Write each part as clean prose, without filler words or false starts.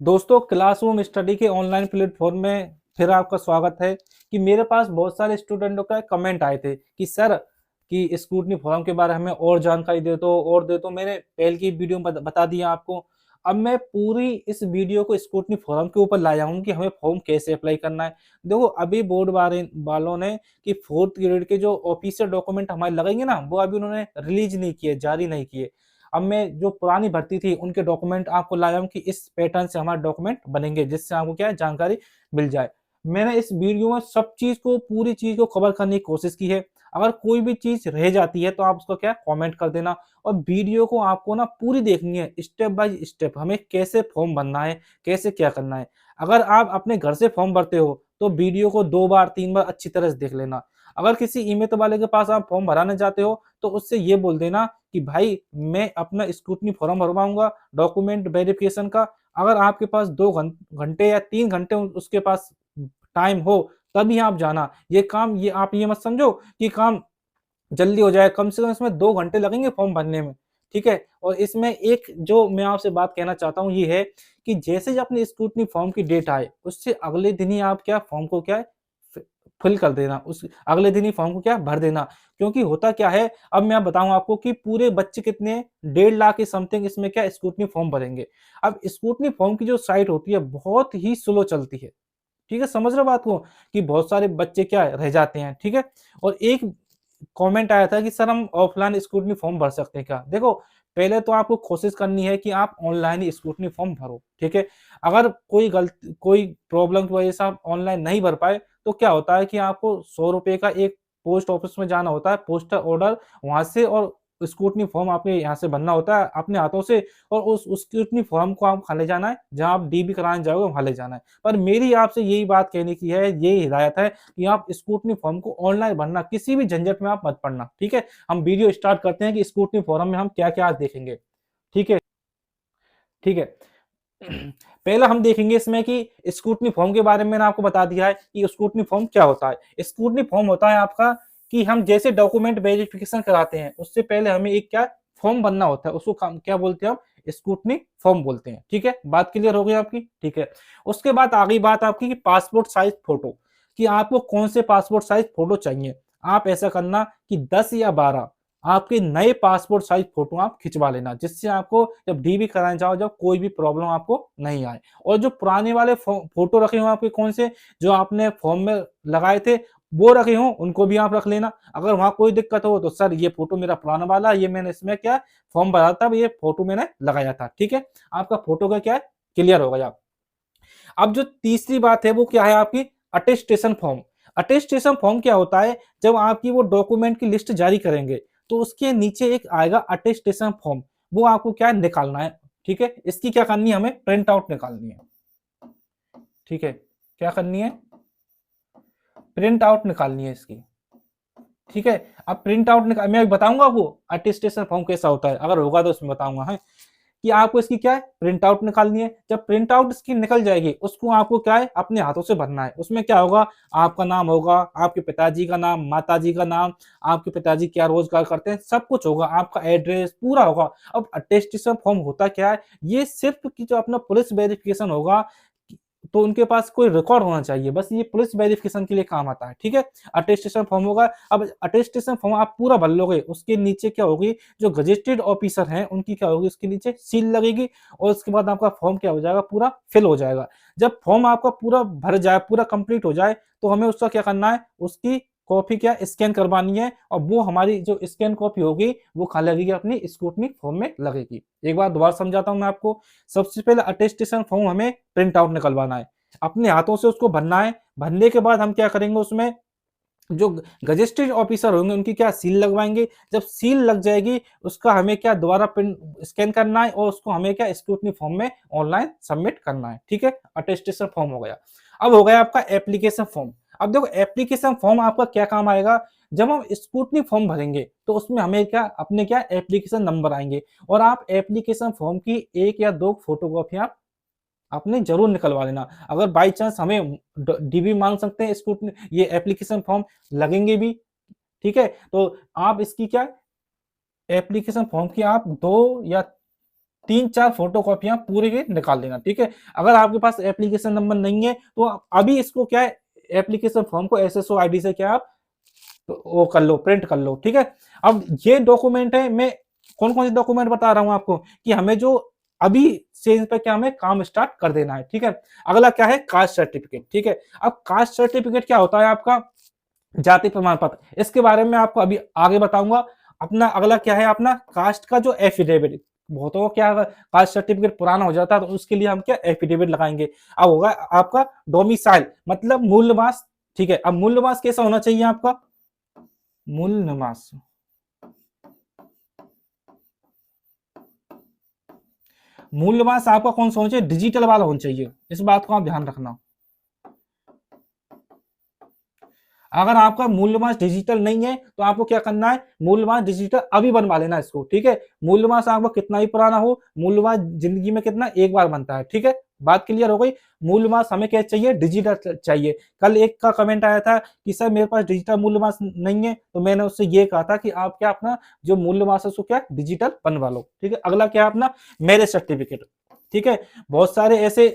दोस्तों, classroom study के online platform में फिर आपका स्वागत है। कि मेरे पास बहुत सारे स्टूडेंटों का कमेंट आए थे कि सर कि स्क्रूटनी फॉर्म के बारे में हमें और जानकारी दे दो। मैंने पहले की वीडियो में बता दिया आपको। अब मैं पूरी इस वीडियो को स्क्रूटनी फॉर्म के ऊपर लाया हूँ कि हमें फॉर्म कैसे अप्लाई करना है। देखो, अभी बोर्ड वालों ने कि फोर्थ ग्रेड के जो ऑफिशियल डॉक्यूमेंट हमारे लगेंगे ना, वो अभी उन्होंने रिलीज नहीं किए, जारी नहीं किए। अब मैं जो पुरानी भर्ती थी उनके डॉक्यूमेंट आपको लाया हूँ कि इस पैटर्न से हमारे डॉक्यूमेंट बनेंगे, जिससे आपको क्या है जानकारी मिल जाए। मैंने इस वीडियो में सब चीज को, पूरी चीज को कवर करने की कोशिश की है। अगर कोई भी चीज रह जाती है तो आप उसको क्या कमेंट कर देना। और वीडियो को आपको ना पूरी देखनी है, स्टेप बाय स्टेप हमें कैसे फॉर्म भरना है, कैसे क्या करना है। अगर आप अपने घर से फॉर्म भरते हो तो वीडियो को 2 बार 3 बार अच्छी तरह से देख लेना। अगर किसी ईमेल वाले के पास आप फॉर्म भराने जाते हो तो उससे ये बोल देना कि भाई मैं अपना स्क्रूटनी फॉर्म भरवाऊंगा डॉक्यूमेंट वेरिफिकेशन का। अगर आपके पास 2 घंटे या 3 घंटे उसके पास टाइम हो तभी आप जाना। ये काम, ये आप ये मत समझो कि काम जल्दी हो जाए, कम से कम इसमें 2 घंटे लगेंगे फॉर्म भरने में। ठीक है। और इसमें एक जो मैं आपसे बात कहना चाहता हूँ ये है कि जैसे ही अपने स्क्रूटनी फॉर्म की डेट आए उससे अगले दिन ही आप क्या फॉर्म को क्या है फिल कर देना, उस अगले दिन ही फॉर्म को क्या भर देना। क्योंकि होता क्या है, अब मैं बताऊं आपको कि पूरे बच्चे कितने 1.5 लाख के समथिंग इसमें क्या स्क्रूटनी फॉर्म भरेंगे। अब स्क्रूटनी फॉर्म की जो साइट होती है बहुत ही स्लो चलती है। ठीक है, समझ रहे हो बात को, कि बहुत सारे बच्चे क्या रह जाते हैं। ठीक है। और एक कमेंट आया था कि सर हम ऑफलाइन स्क्रूटनी फॉर्म भर सकते हैं क्या। देखो, पहले तो आपको कोशिश करनी है कि आप ऑनलाइन ही स्क्रूटनी फॉर्म भरो। ठीक है। अगर कोई प्रॉब्लम की वजह से आप ऑनलाइन नहीं भर पाए तो क्या होता है कि आपको 100 रुपए का एक पोस्ट ऑफिस में जाना होता है, पोस्टल ऑर्डर वहां से, और स्क्रूटनी फॉर्म आपके यहाँ से भरना होता है अपने हाथों से। और उस स्क्रूटनी फॉर्म को आप ले जाना है, जहां आप डीबी कराने जाओगे वहां ले जाना है। पर मेरी आपसे यही बात कहने की है, यही हिदायत है कि आप स्क्रूटनी फॉर्म को ऑनलाइन भरना, किसी भी झंझट में आप मत पड़ना। ठीक है। हम वीडियो स्टार्ट करते हैं कि स्क्रूटनी फॉर्म में हम क्या क्या आज देखेंगे। ठीक है। ठीक है। पहला हम देखेंगे इसमें कि स्क्रूटनी फॉर्म के बारे में मैंने आपको बता दिया है कि स्क्रूटनी फॉर्म क्या होता है। स्क्रूटनी फॉर्म होता है आपका कि हम जैसे डॉक्यूमेंट वेरिफिकेशन कराते हैं उससे पहले हमें एक क्या फॉर्म बनना होता है, उसको क्या बोलते हैं हम, स्क्रूटनी फॉर्म बोलते हैं। ठीक है, बात क्लियर हो गई आपकी। ठीक है। उसके बाद आ गई बात आपकी कि पासपोर्ट साइज फोटो, कि आपको कौन से पासपोर्ट साइज फोटो चाहिए। आप ऐसा करना कि 10 या 12 आपके नए पासपोर्ट साइज फोटो आप खिंचवा लेना, जिससे आपको जब डीबी कराने जाओ जब कोई भी प्रॉब्लम आपको नहीं आए। और जो पुराने वाले फोटो रखे हो आपके, कौन से जो आपने फॉर्म में लगाए थे वो रखे हो, उनको भी आप रख लेना। अगर वहां कोई दिक्कत हो तो सर ये फोटो मेरा पुराना वाला, ये मैंने इसमें क्या फॉर्म भरा था, ये फोटो मैंने लगाया था। ठीक है। आपका फोटो का क्या है, क्लियर हो गया। अब जो तीसरी बात है वो क्या है आपकी, अटेस्टेशन फॉर्म। अटेस्टेशन फॉर्म क्या होता है, जब आपकी वो डॉक्यूमेंट की लिस्ट जारी करेंगे तो उसके नीचे एक आएगा अटेस्टेशन फॉर्म, वो आपको क्या निकालना है। ठीक है। इसकी क्या करनी है, हमें प्रिंट आउट निकालनी है। ठीक है। क्या करनी है, प्रिंट आउट निकालनी है इसकी। ठीक है। अब प्रिंट आउट निकाल, मैं बताऊंगा आपको अटेस्टेशन फॉर्म कैसा होता है, अगर होगा तो उसमें बताऊंगा है कि आपको इसकी क्या है प्रिंट आउट निकालनी है। जब प्रिंट आउट इसकी निकल जाएगी उसको आपको क्या है अपने हाथों से भरना है। उसमें क्या होगा, आपका नाम होगा, आपके पिताजी का नाम, माताजी का नाम, आपके पिताजी क्या रोजगार करते हैं, सब कुछ होगा, आपका एड्रेस पूरा होगा। अब अटेस्टेशन फॉर्म होता क्या है, ये सिर्फ कि जो अपना पुलिस वेरिफिकेशन होगा तो उनके पास कोई रिकॉर्ड होना चाहिए, बस ये पुलिस वेरिफिकेशन के लिए काम आता है। ठीक है। अटेस्टेशन फॉर्म होगा। अब अटेस्टेशन फॉर्म आप पूरा भर लोगे, उसके नीचे क्या होगी, जो गजेटेड ऑफिसर हैं उनकी क्या होगी, उसके नीचे सील लगेगी और उसके बाद आपका फॉर्म क्या हो जाएगा, पूरा फिल हो जाएगा। जब फॉर्म आपका पूरा भर जाए, पूरा कंप्लीट हो जाए, तो हमें उसका क्या करना है, उसकी कॉपी क्या स्कैन करवानी है, और वो हमारी जो स्कैन कॉपी होगी वो कहाँ लगेगी, अपनी स्क्रूटनी फॉर्म में लगेगी। एक बार दोबारा समझाता हूं मैं आपको। सबसे पहले अटेस्टेशन फॉर्म हमें प्रिंट आउट निकलवाना है, अपने हाथों से उसको भरना है। भरने के बाद हम क्या करेंगे, उसमें जो गजेस्टेड ऑफिसर होंगे उनकी क्या सील लगवाएंगे। जब सील लग जाएगी उसका हमें क्या दोबारा प्रिंट स्कैन करना है और उसको हमें क्या स्क्रूटनी फॉर्म में ऑनलाइन सबमिट करना है। ठीक है। अटेस्टेशन फॉर्म हो गया। अब हो गया आपका एप्लीकेशन फॉर्म। अब देखो, एप्लीकेशन फॉर्म आपका क्या काम आएगा, जब हम स्क्रूटनी फॉर्म भरेंगे तो उसमें हमें क्या अपने क्या एप्लीकेशन नंबर आएंगे, और आप एप्लीकेशन फॉर्म की 1 या 2 फोटोकॉपी आप आपने जरूर निकलवा लेना। अगर बाई चांस हमें डीबी मांग सकते हैं, स्कूटनी ये एप्लीकेशन फॉर्म लगेंगे भी। ठीक है। तो आप इसकी क्या एप्लीकेशन फॉर्म की आप 2 या 3-4 फोटो कॉपियां पूरे के निकाल लेना, ठीक है। अगर आपके पास एप्लीकेशन नंबर नहीं है तो अभी इसको क्या है, एप्लीकेशन फॉर्म को एसएसओ आईडी से क्या आप वो कर लो, प्रिंट कर लो, ठीक है। अब ये डॉक्यूमेंट है, मैं कौन कौन से डॉक्यूमेंट बता रहा हूं आपको कि हमें जो अभी से इस पे क्या हमें काम स्टार्ट कर देना है, ठीक है। अगला क्या है, कास्ट सर्टिफिकेट, ठीक है। अब कास्ट सर्टिफिकेट क्या होता है, आपका जाति प्रमाण पत्र, इसके बारे में आपको अभी आगे बताऊंगा। अपना अगला क्या है, अपना कास्ट का जो एफिडेविट, बहुतों को क्या कास्ट सर्टिफिकेट पुराना हो जाता है तो उसके लिए हम क्या एफिडेविट लगाएंगे। अब होगा आपका डोमिसाइल, मतलब मूल निवास, ठीक है। अब मूल निवास कैसा होना चाहिए आपका, मूल निवास, मूल निवास आपका कौन सा होना चाहिए, डिजिटल वाला होना चाहिए, इस बात को आप ध्यान रखना। अगर आपका मूल निवास डिजिटल नहीं है तो आपको क्या करना है, मूल निवास डिजिटल अभी बनवा लेना इसको, ठीक है। मूल निवास आपका कितना ही पुराना हो, मूल निवास जिंदगी में कितना एक बार बनता है, ठीक है। बात क्लियर हो गई। मूल निवास हमें क्या चाहिए, डिजिटल चाहिए। कल एक का कमेंट आया था कि सर मेरे पास डिजिटल मूल निवास नहीं है, तो मैंने उससे ये कहा था कि आप क्या अपना जो मूल निवास है उसको क्या डिजिटल बनवा लो, ठीक है। अगला क्या है अपना मैरिज सर्टिफिकेट, ठीक है। बहुत सारे ऐसे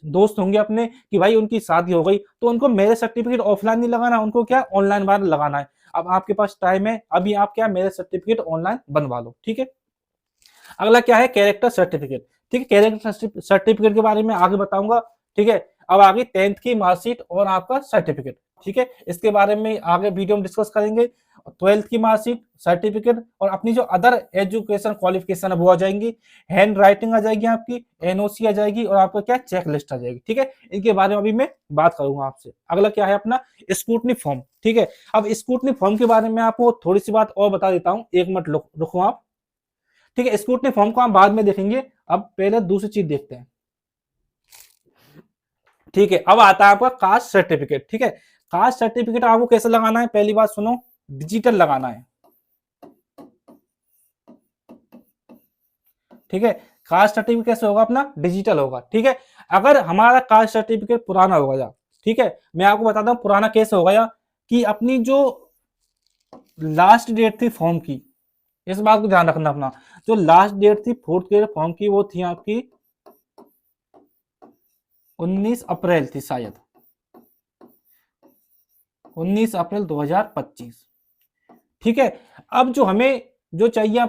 दोस्त होंगे अपने कि भाई उनकी शादी हो गई तो उनको मैरिज सर्टिफिकेट ऑफलाइन नहीं लगाना, उनको क्या ऑनलाइन बाहर लगाना है। अब आपके पास टाइम है, अभी आप क्या मैरिज सर्टिफिकेट ऑनलाइन बनवा लो, ठीक है। अगला क्या है, कैरेक्टर सर्टिफिकेट, ठीक है। कैरेक्टर सर्टिफिकेट के बारे में आगे बताऊंगा, ठीक है। अब आगे 10th की मार्कशीट और आपका सर्टिफिकेट, ठीक है, इसके बारे में आगे वीडियो में डिस्कस करेंगे। 12th की मार्कशीट, सर्टिफिकेट और अपनी जो अदर एजुकेशन क्वालिफिकेशन है वो आ जाएंगी। हैंड राइटिंग आ जाएगी आपकी, एनओसी आ जाएगी और आपका क्या चेक लिस्ट आ जाएगी, ठीक है। इनके बारे में अभी मैं बात करूंगा आपसे। अगला क्या है अपना स्क्रूटनी फॉर्म, ठीक है। अब स्क्रूटनी फॉर्म के बारे में आपको थोड़ी सी बात और बता देता हूँ, एक मिनट रुको आप, ठीक है। स्क्रूटनी फॉर्म को हम बाद में देखेंगे, अब पहले दूसरी चीज देखते हैं, ठीक है। अब आता है आपका कास्ट सर्टिफिकेट, ठीक है। कास्ट सर्टिफिकेट आपको कैसे लगाना है, पहली बात सुनो, डिजिटल लगाना है, ठीक है। कास्ट सर्टिफिकेट कैसे होगा अपना, डिजिटल होगा, ठीक है। अगर हमारा कास्ट सर्टिफिकेट पुराना हो गया, ठीक है, मैं आपको बताता हूं पुराना कैसे हो गया, कि अपनी जो लास्ट डेट थी फॉर्म की, इस बात को ध्यान रखना अपना, जो लास्ट डेट थी फोर्थ ग्रेड फॉर्म की वो थी आपकी 19 अप्रैल थी शायद, 19 अप्रैल 2025, ठीक है। अब जो हमें जो चाहिए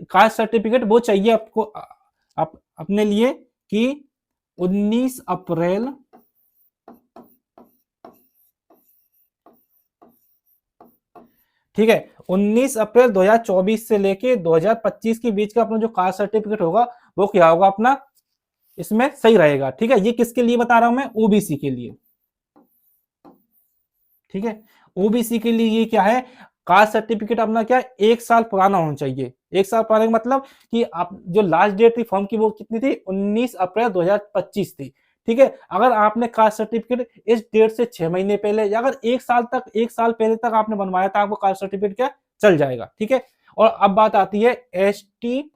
कास्ट सर्टिफिकेट वो चाहिए आपको अपने लिए कि 19 अप्रैल 19 अप्रैल 2024 से लेके 2025 के बीच का अपना जो कास्ट सर्टिफिकेट होगा वो क्या होगा अपना, इसमें सही रहेगा, ठीक है। ये किसके लिए बता रहा हूं मैं, ओबीसी के लिए, ठीक है। ओबीसी के लिए ये क्या है, कास्ट सर्टिफिकेट अपना क्या है, 1 साल पुराना होना चाहिए। 1 साल पुराने का मतलब कि आप जो लास्ट डेट थी फॉर्म की वो कितनी थी, 19 अप्रैल 2025 थी, ठीक है। अगर आपने कास्ट सर्टिफिकेट इस डेट से 6 महीने पहले या अगर 1 साल तक, 1 साल पहले तक आपने बनवाया था, आपको कास्ट सर्टिफिकेट क्या चल जाएगा, ठीक है। और अब बात आती है एसटी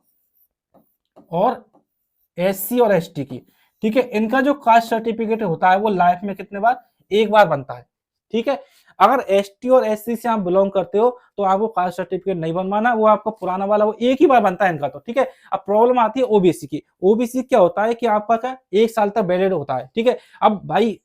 और एससी और एसटी की, ठीक है। इनका जो कास्ट सर्टिफिकेट होता है वो लाइफ में कितने बार, एक बार बनता है, ठीक है। अगर एसटी और एससी से आप बिलोंग करते हो तो आपको कास्ट सर्टिफिकेट नहीं बनवाना, वो आपका पुराना वाला वो एक ही बार बनता है इनका तो, ठीक है। अब प्रॉब्लम आती है ओबीसी की। ओबीसी क्या होता है कि आपका क्या 1 साल तक वैलिड होता है, ठीक है। अब भाई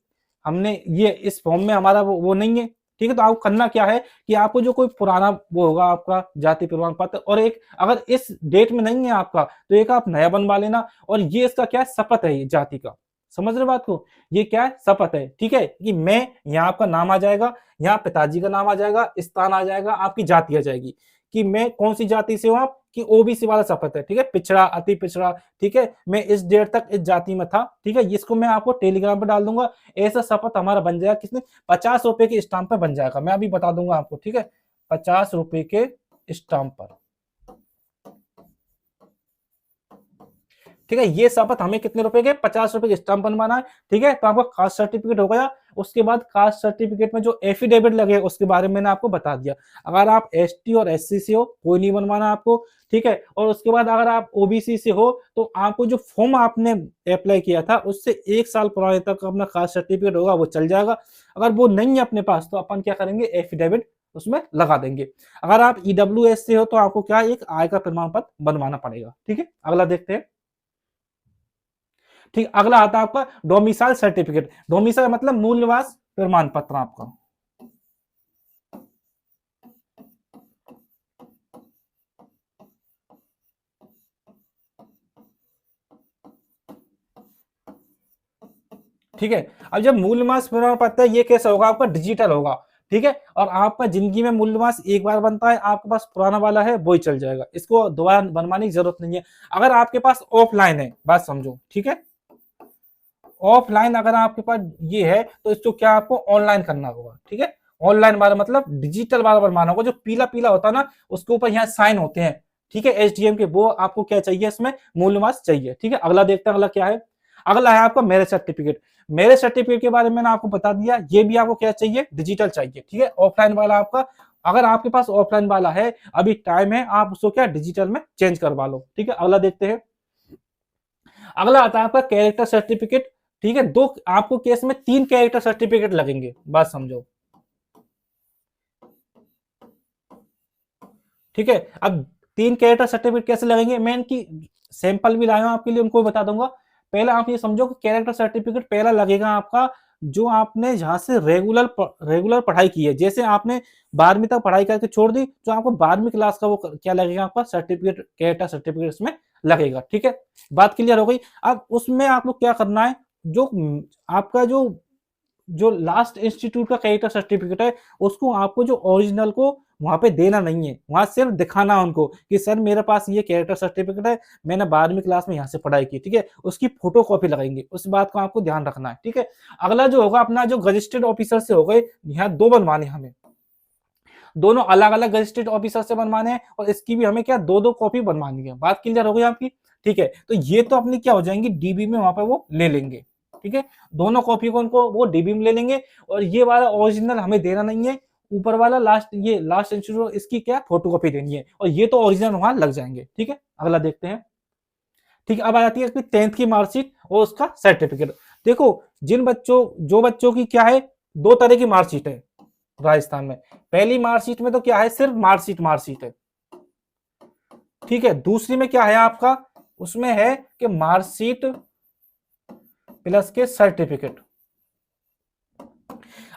हमने ये इस फॉर्म में हमारा वो नहीं है, ठीक है। तो आपको करना क्या है कि आपको जो कोई पुराना वो होगा आपका जाति प्रमाण पत्र, और एक अगर इस डेट में नहीं है आपका तो एक आप नया बनवा लेना। और ये इसका क्या है, शपथ है ये जाति का, समझ रहे बात को, ये क्या है, शपथ है, ठीक है। कि मैं, यहाँ आपका नाम आ जाएगा, यहाँ पिताजी का नाम आ जाएगा, स्थान आ जाएगा, आपकी जाति आ जाएगी कि मैं कौन सी जाति से हूं आप, कि ओबीसी वाला शपथ है, ठीक है, पिछड़ा, अति पिछड़ा, ठीक है, मैं इस डेट तक इस जाति में था, ठीक है। इसको मैं आपको टेलीग्राम पर डाल दूंगा, ऐसा शपथ हमारा बन जाएगा, किसने, 50 रुपए के स्टाम्प पे बन जाएगा, मैं अभी बता दूंगा आपको, ठीक है। 50 रुपए के स्टाम्प पर, ठीक है। ये शपथ हमें कितने रुपए के, 50 रुपए के स्टाम्प बनवाना है, ठीक है। तो आपका कास्ट सर्टिफिकेट हो गया। उसके बाद कास्ट सर्टिफिकेट में जो एफिडेविट लगे उसके बारे में मैंने आपको बता दिया। अगर आप एसटी और एससी से हो कोई नहीं बनवाना आपको, ठीक है। और उसके बाद अगर आप ओबीसी से हो तो आपको जो फॉर्म आपने अप्लाई किया था उससे 1 साल पुराने तक अपना कास्ट सर्टिफिकेट होगा वो चल जाएगा। अगर वो नहीं है अपने पास तो अपन क्या करेंगे, एफिडेविट उसमें लगा देंगे। अगर आप ईडब्ल्यूएस से हो तो आपको क्या एक आय का प्रमाण पत्र बनवाना पड़ेगा, ठीक है। अगला देखते हैं। ठीक, अगला आता है आपका डोमिसाइल सर्टिफिकेट। डोमिसाइल मतलब मूल निवास प्रमाण पत्र आपका। ठीक है, अब जब मूल निवास प्रमाण पत्र है, ये कैसा होगा आपका, डिजिटल होगा। ठीक है, और आपका जिंदगी में मूल निवास एक बार बनता है, आपके पास पुराना वाला है वही चल जाएगा, इसको दोबारा बनवाने की जरूरत नहीं है। अगर आपके पास ऑफलाइन है, बात समझो, ठीक है, ऑफलाइन अगर आपके पास ये है तो इसको क्या आपको ऑनलाइन करना होगा। ठीक है, ऑनलाइन वाला मतलब डिजिटल वाला बनवाना होगा, जो पीला पीला होता है ना, उसके ऊपर यहाँ साइन होते हैं। ठीक है, एसडीएम के, वो आपको क्या चाहिए, इसमें मूल निवास चाहिए। ठीक है, अगला देखते हैं, अगला क्या है। अगला है आपका मैरिज सर्टिफिकेट। मैरिज सर्टिफिकेट के बारे में मैंने आपको बता दिया, ये भी आपको क्या चाहिए, डिजिटल चाहिए। ठीक है, ऑफलाइन वाला आपका, अगर आपके पास ऑफलाइन वाला है, अभी टाइम है, आप उसको क्या डिजिटल में चेंज करवा लो। ठीक है, अगला देखते हैं। अगला आता है आपका कैरेक्टर सर्टिफिकेट। ठीक है, दो आपको केस में 3 कैरेक्टर सर्टिफिकेट लगेंगे, बात समझो। ठीक है, अब 3 कैरेक्टर सर्टिफिकेट कैसे लगेंगे, मैं इनकी सैंपल भी लाया हूं आपके लिए, उनको बता दूंगा। पहले आप ये समझो कि कैरेक्टर सर्टिफिकेट पहला लगेगा आपका, जो आपने जहां से रेगुलर पढ़ाई की है। जैसे आपने 12वीं तक पढ़ाई करके छोड़ दी, तो आपको 12वीं क्लास का वो क्या लगेगा, आपका सर्टिफिकेट, कैरेक्टर सर्टिफिकेट इसमें लगेगा। ठीक है, बात क्लियर हो गई। अब उसमें आपको क्या करना है, जो आपका जो लास्ट इंस्टीट्यूट का कैरेक्टर सर्टिफिकेट है, उसको आपको जो ओरिजिनल को वहां पे देना नहीं है, वहां सिर्फ दिखाना है उनको कि सर मेरे पास ये कैरेक्टर सर्टिफिकेट है, मैंने 12वीं क्लास में यहाँ से पढ़ाई की। ठीक है, उसकी फोटो कॉपी लगाएंगे, उस बात को आपको ध्यान रखना है। ठीक है, अगला जो होगा अपना, जो रजिस्टर्ड ऑफिसर से हो गए, यहाँ 2 बनवाने हमें, दोनों अलग अलग रजिस्टर्ड ऑफिसर से बनवाने हैं, और इसकी भी हमें क्या 2-2 कॉपी बनवानी है। बात क्लियर हो गई आपकी। ठीक है, तो ये तो अपनी क्या हो जाएंगी, डीबी में वहां पर वो ले लेंगे। ठीक है, दोनों कॉपी को उनको वो डीबी में ले लेंगे, और ये वाला ओरिजिनल हमें देना नहीं है, ऊपर वाला लास्ट, ये लास्ट इंस्टीट्यूट, इसकी क्या फोटो कॉपी देनी है, और ये तो ओरिजिनल वहां लग जाएंगे। ठीक है, अगला देखते हैं। ठीक है, अब आ जाती है इसकी 10th की मार्कशीट और उसका सर्टिफिकेट। देखो, जो बच्चों की क्या है, 2 तरह की मार्कशीट है राजस्थान में। पहली मार्कशीट में तो क्या है, सिर्फ मार्कशीट है। ठीक है, दूसरी में क्या है आपका, उसमें है कि मार्कशीट प्लस के सर्टिफिकेट।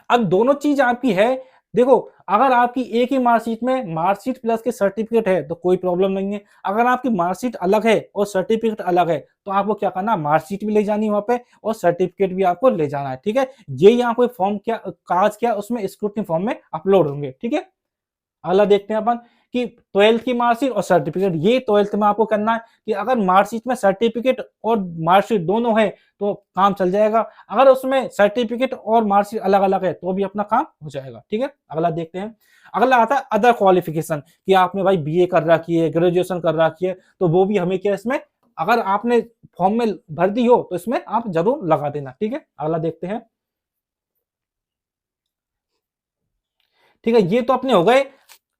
अब दोनों चीज आपकी है। देखो, अगर आपकी एक ही मार्कशीट में मार्कशीट प्लस के सर्टिफिकेट है तो कोई प्रॉब्लम नहीं है। अगर आपकी मार्कशीट अलग है और सर्टिफिकेट अलग है, तो आपको क्या करना, मार्कशीट भी ले जानी है वहां पे, और सर्टिफिकेट भी आपको ले जाना है। ठीक है, ये यहाँ कोई फॉर्म, क्या कागज, क्या उसमें स्क्रूटनी फॉर्म में अपलोड होंगे। ठीक है, अगला देखते हैं अपन कि 12th की मार्कशीट और सर्टिफिकेट। ये 12th में आपको करना है कि अगर मार्कशीट में सर्टिफिकेट और मार्कशीट दोनों है तो काम चल जाएगा, अगर उसमें सर्टिफिकेट और मार्कशीट अलग अलग है तो भी अपना काम हो जाएगा। ठीक है, अगला देखते हैं। अगला आता है अदर क्वालिफिकेशन, कि आपने भाई बीए कर रखी है, ग्रेजुएशन कर रखी है, तो वो भी हमें क्या, इसमें अगर आपने फॉर्म में भर दी हो तो इसमें आप जरूर लगा देना। ठीक है, अगला देखते हैं। ठीक है, ये तो अपने हो गए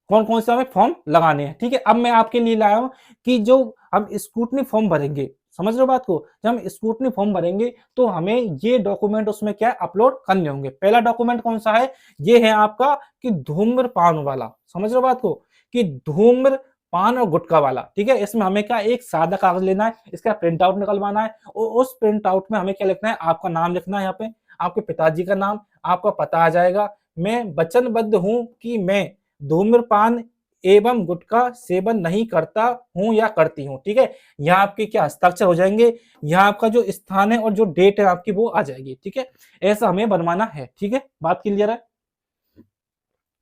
कौन कौन से हमें फॉर्म लगाने हैं। ठीक है, अब मैं आपके लिए लाया हूं कि जो हम स्क्रूटनी फॉर्म भरेंगे, समझ रहे हो बात को, जब हम स्क्रूटनी फॉर्म भरेंगे तो हमें ये डॉक्यूमेंट उसमें क्या अपलोड करने होंगे। पहला डॉक्यूमेंट कौन सा है, ये है आपका कि धूम्रपान वाला, समझ रहे हो बात को, कि धूम्रपान और गुटखा वाला। ठीक है, इसमें हमें क्या एक सादा कागज लेना है, इसका प्रिंट आउट निकलवाना है, और उस प्रिंट आउट में हमें क्या लिखना है, आपका नाम लिखना है, यहाँ पे आपके पिताजी का नाम, आपका पता आ जाएगा। मैं वचनबद्ध हूं कि मैं धूम्रपान एवं गुटखा सेवन नहीं करता हूं या करती हूं। ठीक है, यहाँ आपके क्या हस्ताक्षर हो जाएंगे, यहाँ आपका जो स्थान है और जो डेट है आपकी वो आ जाएगी। ठीक है, ऐसा हमें बनवाना है। ठीक है, बात क्लियर है।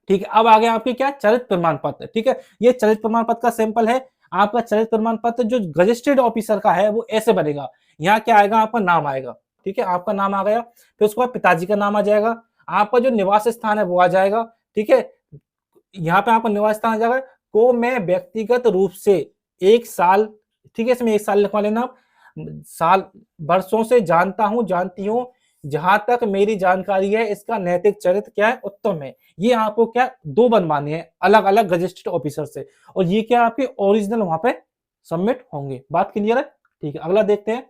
ठीक है, अब आगे आपके क्या, चरित्र प्रमाण पत्र। ठीक है, ये चरित्र प्रमाण पत्र का सैंपल है। आपका चरित्र प्रमाण पत्र जो रजिस्टर्ड ऑफिसर का है वो ऐसे बनेगा, यहाँ क्या आएगा, आपका नाम आएगा। ठीक है, आपका नाम आ गया, फिर उसके बाद पिताजी का नाम आ जाएगा, आपका जो निवास स्थान है वो आ जाएगा। ठीक है, यहाँ पे आपका निवास स्थान आ जाएगा, को मैं व्यक्तिगत रूप से 1 साल, ठीक है, इसमें 1 साल लिखवा लेना आप, साल वर्षों से जानता हूं, जानती हूं, जहां तक मेरी जानकारी है इसका नैतिक चरित्र क्या है, उत्तम है। ये आपको क्या 2 बनवाने हैं अलग अलग रजिस्टर्ड ऑफिसर से, और ये क्या आपके ओरिजिनल वहां पे सबमिट होंगे। बात क्लियर है। ठीक है, अगला देखते हैं।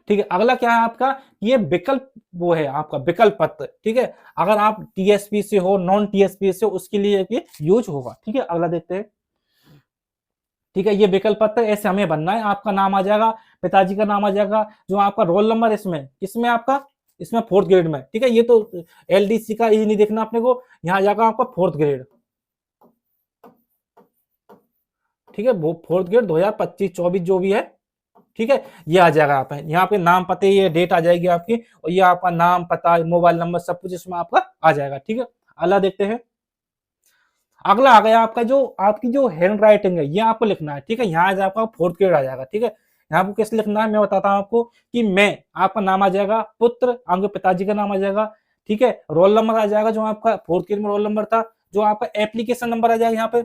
ठीक है, अगला क्या है आपका, ये विकल्प, वो है आपका विकल्प पत्र। ठीक है, अगर आप टीएसपी से हो, नॉन टीएसपी से हो, उसके लिए ये यूज होगा। ठीक है, अगला देखते हैं। ठीक है, ये विकल्प पत्र ऐसे हमें भरना है। आपका नाम आ जाएगा, पिताजी का नाम आ जाएगा, जो आपका रोल नंबर इसमें किसमें आपका, इसमें 4th ग्रेड में। ठीक है, ये तो एलडीसी का ये नहीं देखना अपने को, यहाँ जाएगा आपका 4th ग्रेड। ठीक है, वो 4th ग्रेड 2025-24 जो भी है। ठीक है, ये आ जाएगा यहाँ पे नाम पते, ये डेट आ जाएगी आपकी, और ये आपका नाम पता मोबाइल नंबर सब कुछ इसमें आपका आ जाएगा। ठीक है, अगला देखते हैं। अगला आ गया आपका जो आपकी जो हैंड राइटिंग है, ये आपको लिखना है। ठीक है, यहाँ आपका 4th ग्रेड आ जाएगा। ठीक है, यहाँ आपको कैसे लिखना है मैं बताता हूँ आपको, कि मैं, आपका नाम आ जाएगा, पुत्र, आपके पिताजी का नाम आ जाएगा। ठीक है, रोल नंबर आ जाएगा, जो आपका 4th ग्रेड में रोल नंबर था, जो आपका एप्लीकेशन नंबर आ जाएगा यहाँ पे।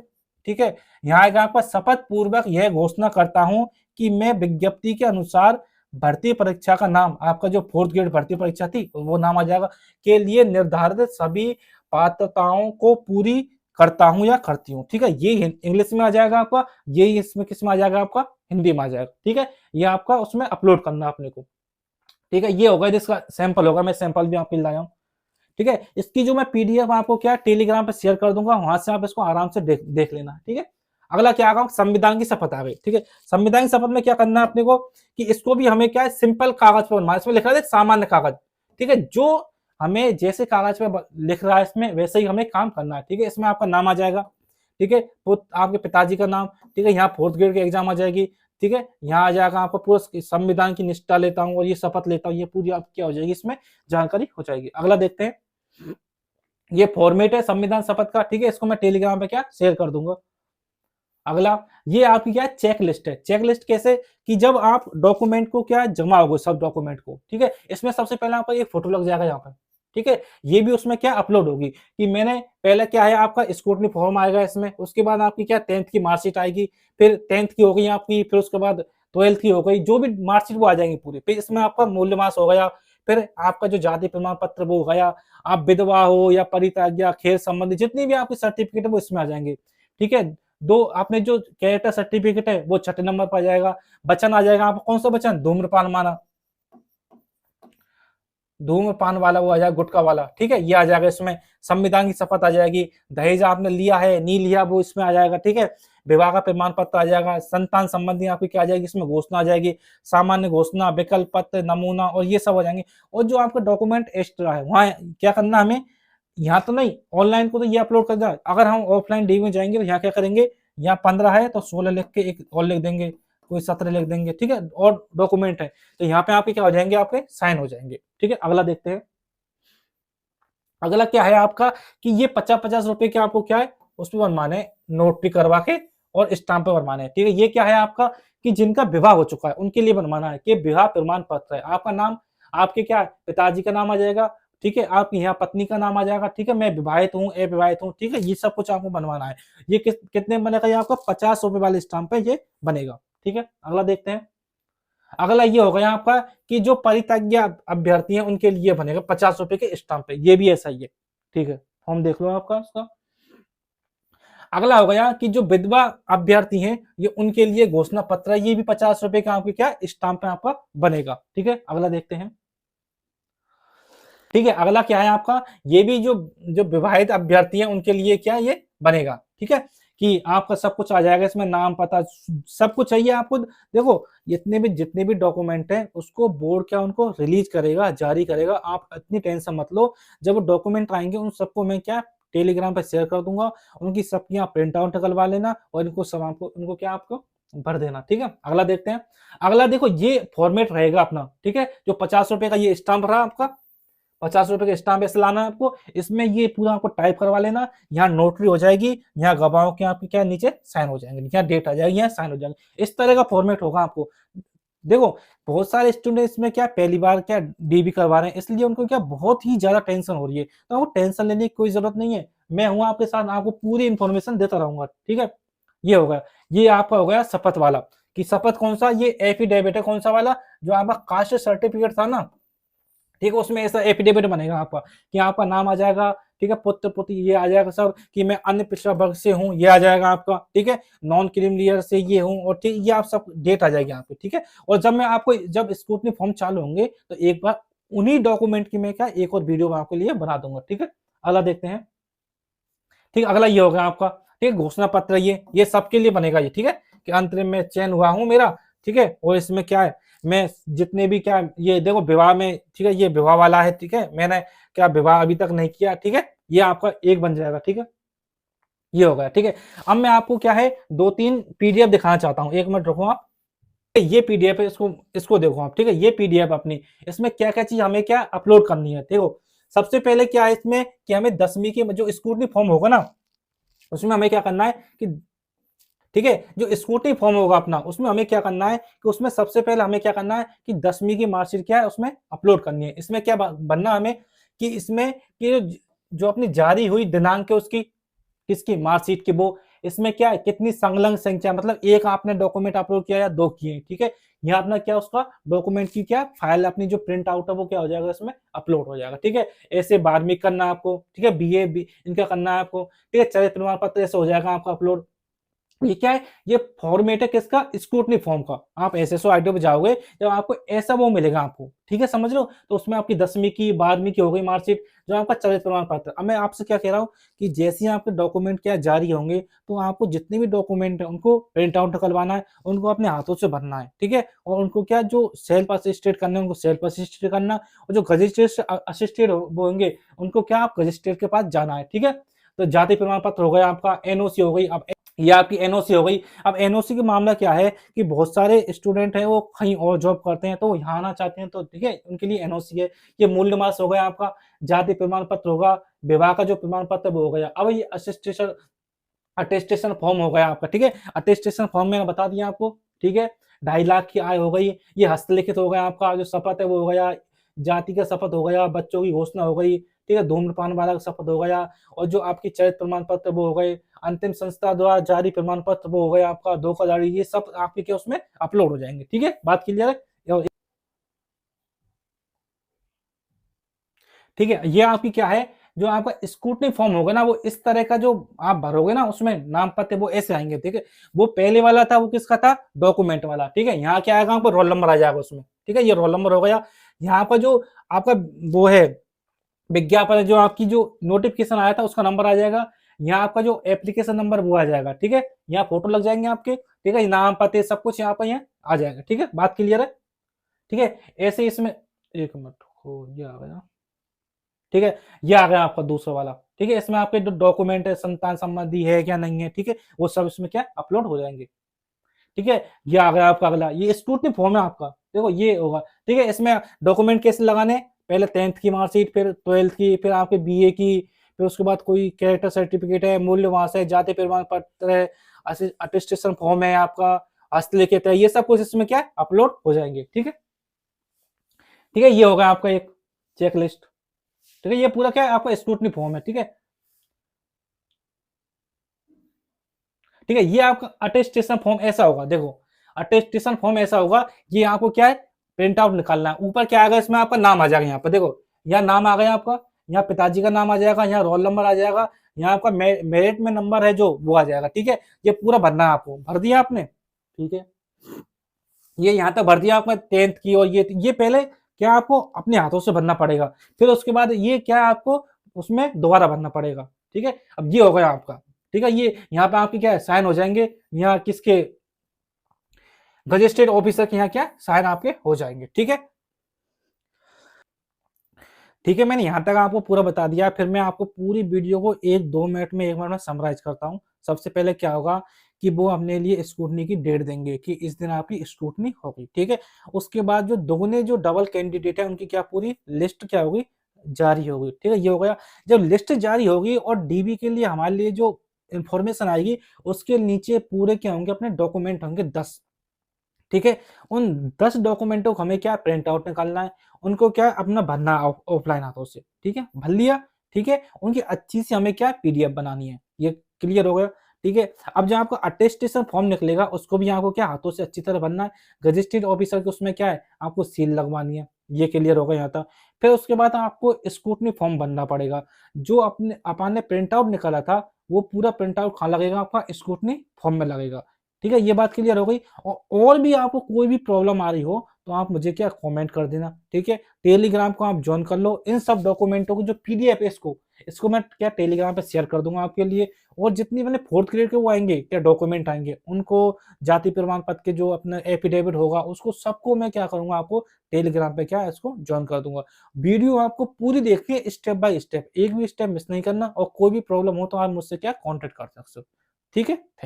ठीक है, यहाँ आएगा आपका, शपथ पूर्वक यह घोषणा करता हूँ कि मैं विज्ञप्ति के अनुसार भर्ती परीक्षा का नाम, आपका जो 4th ग्रेड भर्ती परीक्षा थी वो नाम आ जाएगा, के लिए निर्धारित सभी पात्रताओं को पूरी करता हूं या करती हूँ। ठीक है, ये इंग्लिश में आ जाएगा आपका, ये इसमें किस में आ जाएगा आपका, हिंदी में आ जाएगा। ठीक है, ये आपका उसमें अपलोड करना अपने को। ठीक है, ये होगा जिसका सैंपल होगा, मैं सैंपल भी आपको लाया हूँ। ठीक है, इसकी जो मैं पीडीएफ आपको क्या टेलीग्राम पे शेयर कर दूंगा, वहां से आप इसको आराम से देख लेना। ठीक है, अगला क्या आगा, संविधान की शपथ आ गई। ठीक है, संविधान की शपथ में क्या करना है अपने को, कि इसको भी हमें क्या है, सिंपल कागज पर बनवाना है। इसमें लिखा है सामान्य कागज। ठीक है, जो हमें जैसे कागज पे लिख रहा है इसमें, वैसे ही हमें काम करना है। ठीक है, इसमें आपका नाम आ जाएगा। ठीक है, आपके पिताजी का नाम। ठीक है, यहाँ 4th ग्रेड की एग्जाम आ जाएगी। ठीक है, यहाँ आ जाएगा आपको पूरा संविधान की निष्ठा लेता हूँ और ये शपथ लेता हूँ, ये पूरी आपकी क्या हो जाएगी, इसमें जानकारी हो जाएगी। अगला देखते हैं, ये फॉर्मेट है संविधान शपथ का। ठीक है, इसको मैं टेलीग्राम पे क्या शेयर कर दूंगा। अगला, ये आपकी क्या चेक लिस्ट है। चेक लिस्ट कैसे, कि जब आप डॉक्यूमेंट को क्या जमा होगा, सब डॉक्यूमेंट को। ठीक है, इसमें सबसे पहले आपका एक फोटो लग जाएगा यहाँ पर। ठीक है, ये भी उसमें क्या अपलोड होगी, कि मैंने पहले क्या है, आपका स्क्रूटनी फॉर्म आएगा इसमें, उसके बाद आपकी क्या 10th की मार्कशीट आएगी, फिर 10th की हो गई आपकी, फिर उसके बाद 12th की हो गई, जो भी मार्कशीट वो आ जाएंगी पूरी। फिर इसमें आपका मूल्यमास हो गया, फिर आपका जो जाति प्रमाण पत्र वो हो गया, आप विधवा हो या परित्याग्या, खेल संबंधी जितनी भी आपकी सर्टिफिकेट है वो इसमें आ जाएंगे। ठीक है, दो आपने जो कैरेक्टर सर्टिफिकेट है वो 6 नंबर पर आ जाएगा। वचन आ जाएगा आपको, कौन सा वचन, धूम्रपान माना, धूम्रपान वाला वो आ जाएगा, गुटखा वाला। ठीक है, ये आ जाएगा इसमें। संविधान की शपथ आ जाएगी, दहेज आपने लिया है नहीं लिया वो इसमें आ जाएगा। ठीक है, विवाह का प्रमाण पत्र आ जाएगा, संतान संबंधी आपकी क्या आ जाएगी, इसमें घोषणा आ जाएगी, सामान्य घोषणा, विकल्प पत्र, नमूना, और ये सब आ जाएंगे। और जो आपका डॉक्यूमेंट एक्स्ट्रा है वहां क्या करना हमें, यहाँ तो नहीं, ऑनलाइन को तो ये अपलोड कर देना। अगर हम ऑफलाइन डी में जाएंगे तो यहाँ क्या करेंगे, यहाँ 15 है तो 16 लिख के एक और लिख देंगे, कोई 17 लिख देंगे। ठीक है, और डॉक्यूमेंट है तो यहाँ पे आपके क्या हो जाएंगे, आपके साइन हो जाएंगे। ठीक है, अगला देखते हैं। अगला क्या है आपका, कि ये 50-50 रुपए के आपको क्या है उसमें बनवाने, नोटरी करवा के और स्टाम्प पे बनवाने हैं। ठीक है, ये क्या है आपका, कि जिनका विवाह हो चुका है उनके लिए बनवाना है, कि विवाह प्रमाण पत्र है। आपका नाम, आपके क्या पिताजी का नाम आ जाएगा। ठीक है, आपकी यहाँ पत्नी का नाम आ जाएगा। ठीक है, मैं विवाहित हूँ, अविवाहित हूँ। ठीक है, ये सब कुछ आपको बनवाना है। ये कितने बनेगा, ये आपका 50 रुपए वाले स्टाम्प पे ये बनेगा। ठीक है, अगला देखते हैं। अगला ये हो गया आपका, कि जो परित्यागी अभ्यर्थी हैं उनके लिए बनेगा 50 रुपए के स्टाम्प पे, ये भी ऐसा ही है। ठीक है, फॉर्म देख लो आपका उसका। अगला हो गया, कि जो विधवा अभ्यर्थी हैं ये उनके लिए घोषणा पत्र है, ये भी 50 रुपए का आपके क्या स्टाम्प पे आपका बनेगा। ठीक है, अगला देखते हैं। ठीक है, अगला क्या है आपका, ये भी जो जो विवाहित अभ्यर्थी हैं उनके लिए क्या ये बनेगा। ठीक है, कि आपका सब कुछ आ जाएगा इसमें, नाम पता सब कुछ चाहिए आपको। देखो जितने भी डॉक्यूमेंट हैं उसको बोर्ड क्या उनको रिलीज करेगा, जारी करेगा, आप इतनी टेंशन मत लो। जब डॉक्यूमेंट आएंगे उन सबको मैं क्या टेलीग्राम पे शेयर कर दूंगा, उनकी सबकी यहाँ प्रिंट आउट निकलवा लेना और इनको सब आपको उनको क्या आपको भर देना। ठीक है, अगला देखते हैं। अगला देखो ये फॉर्मेट रहेगा अपना। ठीक है, जो 50 रुपए का ये स्टाम्प रहा आपका, 50 रुपए के स्टाम्प ऐसे लाना है आपको, इसमें ये पूरा आपको टाइप करवा लेना, यहाँ नोटरी हो जाएगी, यहाँ गवाहों के आपके क्या नीचे साइन हो जाएंगे, यहाँ डेट आ जाएगी, यहाँ साइन हो जाएंगे। इस तरह का फॉर्मेट होगा आपको। देखो बहुत सारे स्टूडेंट इसमें क्या पहली बार क्या डीबी करवा रहे हैं, इसलिए उनको क्या बहुत ही ज्यादा टेंशन हो रही है, तो वो टेंशन लेने की कोई जरूरत नहीं है। मैं हूं आपके साथ, आपको पूरी इंफॉर्मेशन देता रहूंगा। ठीक है, ये होगा, ये आपका हो गया शपथ वाला। कि शपथ कौन सा, ये एफिडेविट है, कौन सा वाला, जो आपका कास्ट सर्टिफिकेट था ना। ठीक है, उसमें ऐसा एफिडेविट बनेगा आपका, कि आपका नाम आ जाएगा। ठीक है, पुत्र पुत्री ये आ जाएगा सब, कि मैं अन्य पिछड़ा वर्ग से हूँ ये आ जाएगा आपका। ठीक है, नॉन क्रीमिलियर से ये हूँ, और ठीक ये आप सब डेट आ जाएगी आपकी। ठीक है, और जब मैं आपको जब स्क्रूटनी फॉर्म चालू होंगे तो एक बार उन्हीं डॉक्यूमेंट की मैं क्या एक और वीडियो आपके लिए बना दूंगा। ठीक है, अगला देखते हैं। ठीक है, अगला ये होगा आपका, ठीक है, घोषणा पत्र, ये सबके लिए बनेगा ये। ठीक है, कि अंतरिम में चयन हुआ हूँ मेरा, ठीक है। और इसमें क्या है, मैं जितने भी क्या, ये देखो विवाह में, ठीक है, ये विवाह वाला है, ठीक है, मैंने क्या विवाह अभी तक नहीं किया, ठीक है, ये आपका एक बन जाएगा, ठीक है, ये हो गया, ठीक है। अब मैं आपको क्या है 2-3 पीडीएफ दिखाना चाहता हूँ, 1 मिनट रुको आप। ये पीडीएफ है, इसको इसको देखो आप, ठीक है, ये पीडीएफ अपनी, इसमें क्या क्या चीज हमें क्या अपलोड करनी है, देखो। सबसे पहले क्या है इसमें कि हमें 10वीं की जो स्क्रूटनी फॉर्म होगा ना, उसमें हमें क्या करना है कि, ठीक है, जो स्क्रूटनी फॉर्म होगा अपना, उसमें हमें क्या करना है कि उसमें सबसे पहले हमें क्या करना है कि 10वीं की मार्कशीट क्या है उसमें अपलोड करनी है। इसमें क्या बनना हमें कि इसमें कि जो अपनी जारी हुई दिनांक है उसकी, किसकी, मार्कशीट की, वो इसमें क्या है कितनी संलग्न संख्या, मतलब एक आपने डॉक्यूमेंट अपलोड किया या 2 किए, ठीक है, यहाँ अपना क्या उसका डॉक्यूमेंट की क्या फाइल अपनी जो प्रिंट आउट है वो क्या हो जाएगा इसमें अपलोड हो जाएगा, ठीक है। ऐसे 12वीं करना है आपको, ठीक है, बीए इनका करना है आपको, ठीक है, चरित्र प्रमाण पत्र ऐसे हो जाएगा आपका अपलोड। ये क्या है, ये फॉर्मेट है किसका, स्क्रूटनी फॉर्म का। आप एसएसओ आईडी पे जाओगे जब आपको ऐसा वो मिलेगा आपको, ठीक है, समझ लो। तो उसमें आपकी 10वीं की 12वीं की हो गई मार्कशीट, जो आपका चरित्र प्रमाण पत्र। अब मैं आपसे क्या कह रहा हूँ कि जैसे ही आपके डॉक्यूमेंट क्या जारी होंगे, तो आपको जितने भी डॉक्यूमेंट है उनको प्रिंट आउट निकलवाना है, उनको अपने हाथों से भरना है, ठीक है, और उनको क्या जो सेल्फ असिस्टेड करना है उनको सेल्फ असिस्टेड करना, और जो गजिस्ट्रेट असिस्टेड होंगे उनको क्या आप गजिस्ट्रेट के पास जाना है, ठीक है। तो जाति प्रमाण पत्र हो गया आपका, एनओसी हो गई, अब ये आपकी एनओसी हो गई। अब एनओसी का मामला क्या है कि बहुत सारे स्टूडेंट हैं वो कहीं और जॉब करते हैं, तो यहाँ आना चाहते हैं, तो ठीक है, उनके लिए एनओसी है। ये मूल्य मास हो गया आपका, जाति प्रमाण पत्र होगा, विवाह का जो प्रमाण पत्र वो हो गया। अब ये असिस्टेशन अटेस्टेशन फॉर्म हो गया आपका, ठीक है, अटेस्टेशन फॉर्म मैंने बता दिया आपको, ठीक है। 2.5 लाख की आय हो गई, ये हस्तलिखित हो गया आपका, जो शपथ है वो हो गया, जाति का शपथ हो गया, बच्चों की घोषणा हो गई, ठीक है, धूम्रपान वाला का शपथ हो गया, और जो आपकी चरित्र प्रमाण पत्र वो हो गए, अंतिम संस्था द्वारा जारी प्रमाण पत्र वो हो गया आपका, धोखाधड़ी, ये सब आपके क्या उसमें अपलोड हो जाएंगे, ठीक है, बात क्लियर है। ठीक है, ये आपकी क्या है, जो आपका स्क्रूटनी फॉर्म होगा ना, वो इस तरह का जो आप भरोगे ना, उसमें नाम पते वो ऐसे आएंगे, ठीक है। वो पहले वाला था वो किसका था, डॉक्यूमेंट वाला, ठीक है। यहाँ क्या आएगा आपको, रोल नंबर आ जाएगा उसमें, ठीक है, ये रोल नंबर हो गया। यहाँ पर जो आपका वो है विज्ञापन, जो आपकी जो नोटिफिकेशन आया था उसका नंबर आ जाएगा। यहाँ आपका जो एप्लीकेशन नंबर वो आ जाएगा, ठीक है, यहाँ फोटो लग जाएंगे आपके, ठीक है, नाम पते सब कुछ यहाँ पर यहाँ आ जाएगा, ठीक है, बात क्लियर है, ठीक है। ऐसे इसमें, एक मिनट हो, ये आ गया, ठीक है, ये आ गया आपका दूसरा वाला, ठीक है। इसमें आपके जो डॉक्यूमेंट है, संतान संबंधी है क्या नहीं है, ठीक है, वो सब इसमें क्या अपलोड हो जाएंगे, ठीक है। ये आ गया आपका अगला, ये स्क्रूटनी फॉर्म है आपका, देखो ये होगा, ठीक है। इसमें डॉक्यूमेंट कैसे लगाने, पहले 10th की मार्कशीट, फिर 12th की, फिर आपके बीए की, फिर उसके बाद कोई कैरेक्टर सर्टिफिकेट है, मूल्य वहां से, जाति प्रमाण पत्र है, अटेस्टेशन फॉर्म है आपका, हस्तलिखित है, ये सब कुछ इसमें क्या अपलोड हो जाएंगे, ठीक है, ठीक है। ये होगा आपका एक चेक लिस्ट, ठीक है, ये पूरा क्या है आपका स्क्रूटनी फॉर्म है, ठीक है, ठीक है। ये आपका अटेस्टेशन फॉर्म ऐसा होगा, देखो अटेस्टेशन फॉर्म ऐसा होगा, ये आपको क्या है प्रिंट आउट निकालना है। ऊपर क्या आएगा, इसमें आपका नाम आ जाएगा, यहाँ पर देखो, यहाँ नाम आ गया आपका, यहाँ पिताजी का नाम आ जाएगा, यहाँ रोल नंबर आ जाएगा, यहाँ आपका मेरिट में नंबर है जो वो आ जाएगा, ठीक है। ये पूरा भरना है आपको, भर दिया आपने, ठीक है, ये यहाँ तक भर दिया आपने 10th की, और ये पहले क्या आपको अपने हाथों से भरना पड़ेगा, फिर उसके बाद ये क्या आपको उसमें दोबारा भरना पड़ेगा, ठीक है। अब ये हो गया आपका, ठीक है, ये यहाँ पे आपके क्या है साइन हो जाएंगे, यहाँ किसके, रजिस्टर्ड ऑफिसर के यहाँ क्या साइन आपके हो जाएंगे, ठीक है, ठीक है। मैंने यहाँ तक आपको पूरा बता दिया, फिर मैं आपको पूरी वीडियो को 1-2 मिनट में एक बार में समराइज करता हूँ। सबसे पहले क्या होगा कि वो अपने लिए स्क्रूटनी की डेट देंगे कि इस दिन आपकी स्क्रूटनी होगी, ठीक है। उसके बाद जो दोगुने जो डबल कैंडिडेट है उनकी क्या पूरी लिस्ट क्या होगी, जारी होगी, ठीक है, ये हो गया। जब लिस्ट जारी होगी और डीबी के लिए हमारे लिए जो इंफॉर्मेशन आएगी, उसके नीचे पूरे क्या होंगे, अपने डॉक्यूमेंट होंगे 10, ठीक है। उन 10 डॉक्यूमेंटों को हमें क्या प्रिंट आउट निकालना है, उनको क्या अपना भरना ऑफलाइन हाथों से, ठीक है, भर लिया, ठीक है। उनकी अच्छी सी हमें क्या पीडीएफ बनानी है, ये क्लियर हो गया, ठीक है। अब जो आपका अटेस्टेशन फॉर्म निकलेगा उसको भी आपको क्या हाथों से अच्छी तरह भरना है, रजिस्ट्रेड ऑफिसर के उसमें क्या है आपको सील लगवानी है, ये क्लियर होगा यहाँ तक। फिर उसके बाद आपको स्क्रूटनी फॉर्म भरना पड़ेगा, जो अपने अपन ने प्रिंट आउट निकाला था वो पूरा प्रिंट आउट कहाँ लगेगा, आपका स्क्रूटनी फॉर्म में लगेगा, ठीक है, ये बात क्लियर हो गई। और भी आपको कोई भी प्रॉब्लम आ रही हो तो आप मुझे क्या कमेंट कर देना, ठीक है। टेलीग्राम को आप ज्वाइन कर लो। इन सब डॉक्यूमेंटों की जो पीडीएफ है इसको मैं क्या टेलीग्राम पे शेयर कर दूंगा आपके लिए। और जितनी मैंने फोर्थ ग्रेड के वो आएंगे क्या डॉक्यूमेंट आएंगे, उनको जाति प्रमाण पत्र के जो अपना एफिडेविट होगा उसको सबको मैं क्या करूंगा, आपको टेलीग्राम पे क्या इसको ज्वाइन कर दूंगा। वीडियो आपको पूरी देखनी है स्टेप बाय स्टेप, एक भी स्टेप मिस नहीं करना। और कोई भी प्रॉब्लम हो तो आप मुझसे क्या कॉन्टेक्ट कर सकते हो, ठीक है। थैंक